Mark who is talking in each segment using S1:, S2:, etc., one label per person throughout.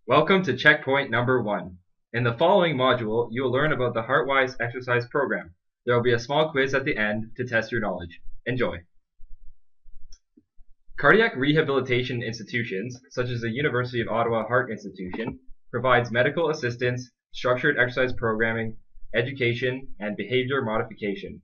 S1: Welcome to checkpoint number 1. In the following module, you will learn about the HeartWise Exercise Program. There will be a small quiz at the end to test your knowledge. Enjoy. Cardiac rehabilitation institutions, such as the University of Ottawa Heart Institution, provides medical assistance, structured exercise programming, education, and behavior modification.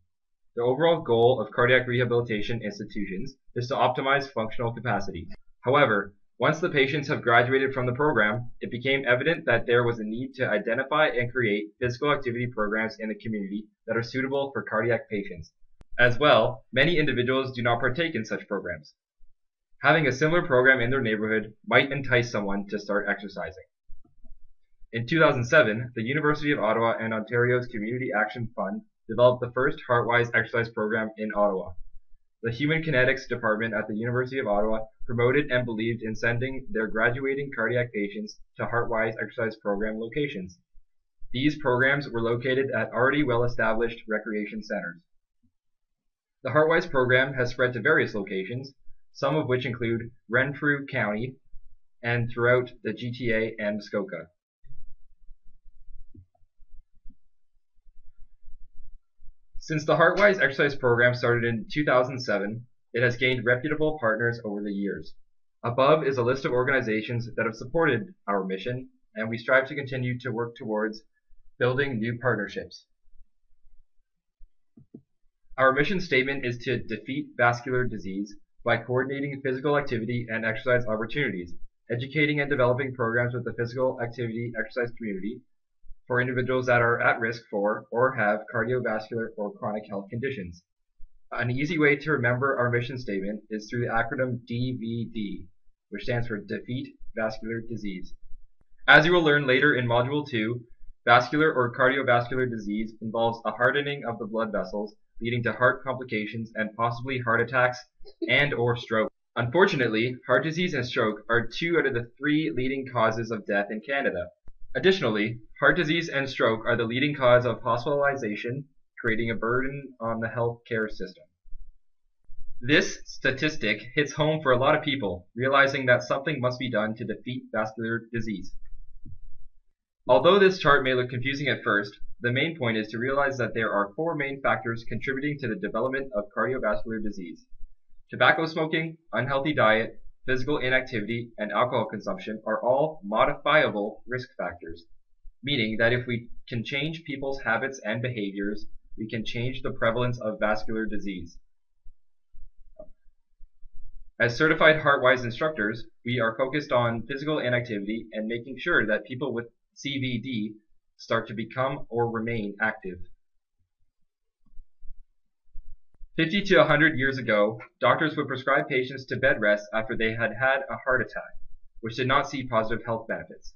S1: The overall goal of cardiac rehabilitation institutions is to optimize functional capacity. However, once the patients have graduated from the program, it became evident that there was a need to identify and create physical activity programs in the community that are suitable for cardiac patients. As well, many individuals do not partake in such programs. Having a similar program in their neighborhood might entice someone to start exercising. In 2007, the University of Ottawa and Ontario's Community Action Fund developed the first HeartWise Exercise Program in Ottawa. The Human Kinetics Department at the University of Ottawa promoted and believed in sending their graduating cardiac patients to HeartWise Exercise Program locations. These programs were located at already well-established recreation centers. The HeartWise program has spread to various locations, some of which include Renfrew County and throughout the GTA and Muskoka. Since the HeartWise Exercise Program started in 2007, it has gained reputable partners over the years. Above is a list of organizations that have supported our mission, and we strive to continue to work towards building new partnerships. Our mission statement is to defeat vascular disease by coordinating physical activity and exercise opportunities, educating and developing programs with the physical activity exercise community, for individuals that are at risk for or have cardiovascular or chronic health conditions. An easy way to remember our mission statement is through the acronym DVD, which stands for Defeat Vascular Disease. As you will learn later in Module 2, vascular or cardiovascular disease involves a hardening of the blood vessels, leading to heart complications and possibly heart attacks and/or stroke. Unfortunately, heart disease and stroke are 2 out of the 3 leading causes of death in Canada. Additionally, heart disease and stroke are the leading cause of hospitalization, creating a burden on the healthcare system. This statistic hits home for a lot of people, realizing that something must be done to defeat vascular disease. Although this chart may look confusing at first, the main point is to realize that there are 4 main factors contributing to the development of cardiovascular disease. Tobacco smoking, unhealthy diet, physical inactivity, and alcohol consumption are all modifiable risk factors, meaning that if we can change people's habits and behaviors, we can change the prevalence of vascular disease. As certified HeartWise instructors, we are focused on physical inactivity and making sure that people with CVD start to become or remain active. 50 to 100 years ago, doctors would prescribe patients to bed rest after they had had a heart attack, which did not see positive health benefits.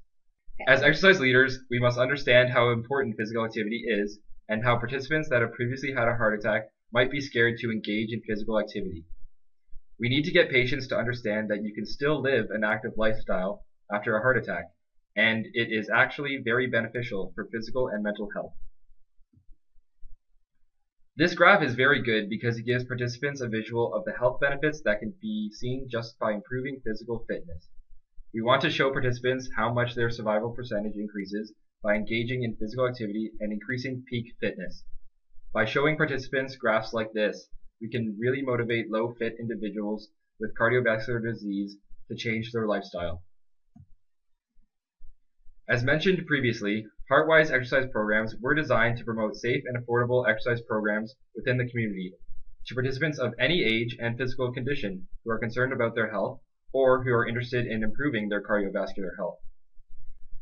S1: As exercise leaders, we must understand how important physical activity is and how participants that have previously had a heart attack might be scared to engage in physical activity. We need to get patients to understand that you can still live an active lifestyle after a heart attack, and it is actually very beneficial for physical and mental health. This graph is very good because it gives participants a visual of the health benefits that can be seen just by improving physical fitness. We want to show participants how much their survival percentage increases by engaging in physical activity and increasing peak fitness. By showing participants graphs like this, we can really motivate low-fit individuals with cardiovascular disease to change their lifestyle. As mentioned previously, HeartWise exercise programs were designed to promote safe and affordable exercise programs within the community to participants of any age and physical condition who are concerned about their health or who are interested in improving their cardiovascular health.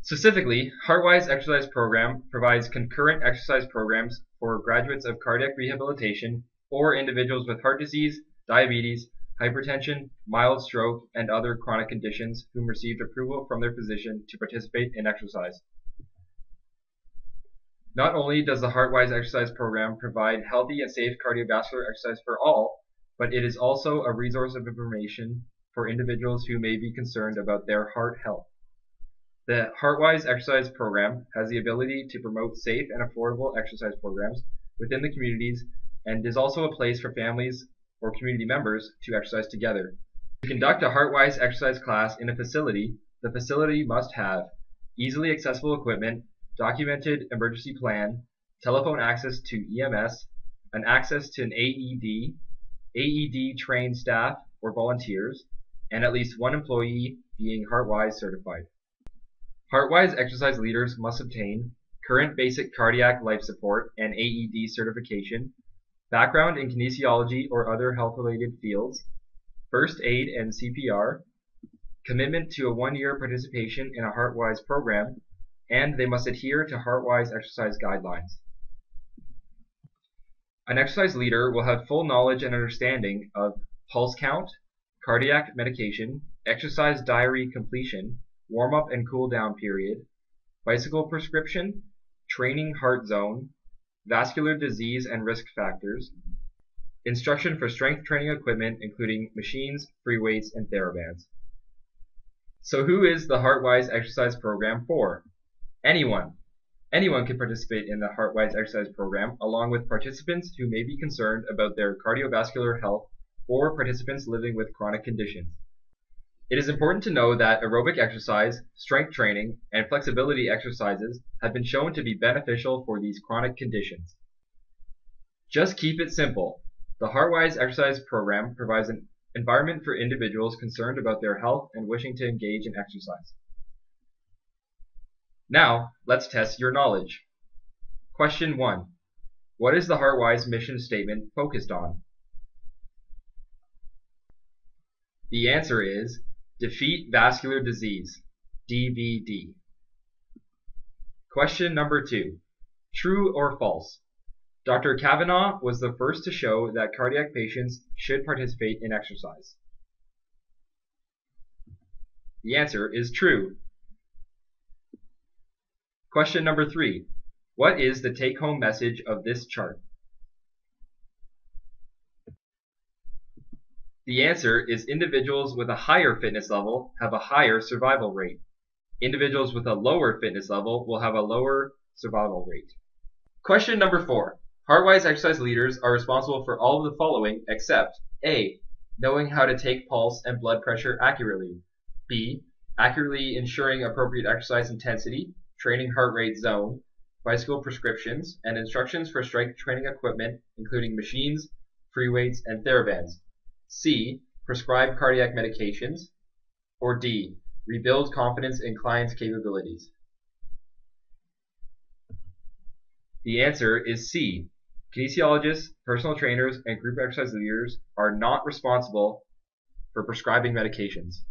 S1: Specifically, HeartWise Exercise Program provides concurrent exercise programs for graduates of cardiac rehabilitation or individuals with heart disease, diabetes, hypertension, mild stroke, and other chronic conditions whom received approval from their physician to participate in exercise. Not only does the HeartWise Exercise Program provide healthy and safe cardiovascular exercise for all, but it is also a resource of information for individuals who may be concerned about their heart health. The HeartWise Exercise Program has the ability to promote safe and affordable exercise programs within the communities and is also a place for families or community members to exercise together. To conduct a HeartWise exercise class in a facility, the facility must have easily accessible equipment, documented emergency plan, telephone access to EMS, an access to an AED, AED-trained staff or volunteers, and at least one employee being HeartWise certified. HeartWise exercise leaders must obtain current basic cardiac life support and AED certification, background in kinesiology or other health-related fields, first aid and CPR, commitment to a 1-year participation in a HeartWise program, and they must adhere to HeartWise exercise guidelines. An exercise leader will have full knowledge and understanding of pulse count, cardiac medication, exercise diary completion, warm-up and cool-down period, bicycle prescription, training heart zone, vascular disease and risk factors, instruction for strength training equipment including machines, free weights, and TheraBands. So who is the HeartWise exercise program for? Anyone. Anyone can participate in the HeartWise exercise program, along with participants who may be concerned about their cardiovascular health or participants living with chronic conditions. It is important to know that aerobic exercise, strength training, and flexibility exercises have been shown to be beneficial for these chronic conditions. Just keep it simple. The HeartWise exercise program provides an environment for individuals concerned about their health and wishing to engage in exercise. Now, let's test your knowledge. Question 1. What is the HeartWise mission statement focused on? The answer is Defeat Vascular Disease, DVD. Question number 2. True or false? Dr. Kavanaugh was the first to show that cardiac patients should participate in exercise. The answer is true. Question number 3. What is the take-home message of this chart? The answer is individuals with a higher fitness level have a higher survival rate. Individuals with a lower fitness level will have a lower survival rate. Question number 4. HeartWise exercise leaders are responsible for all of the following except A. Knowing how to take pulse and blood pressure accurately. B. Accurately ensuring appropriate exercise intensity, training heart rate zone, bicycle prescriptions, and instructions for strength training equipment including machines, free weights, and TheraBands. C. Prescribe cardiac medications. Or D. Rebuild confidence in clients' capabilities. The answer is C. Kinesiologists, personal trainers, and group exercise leaders are not responsible for prescribing medications.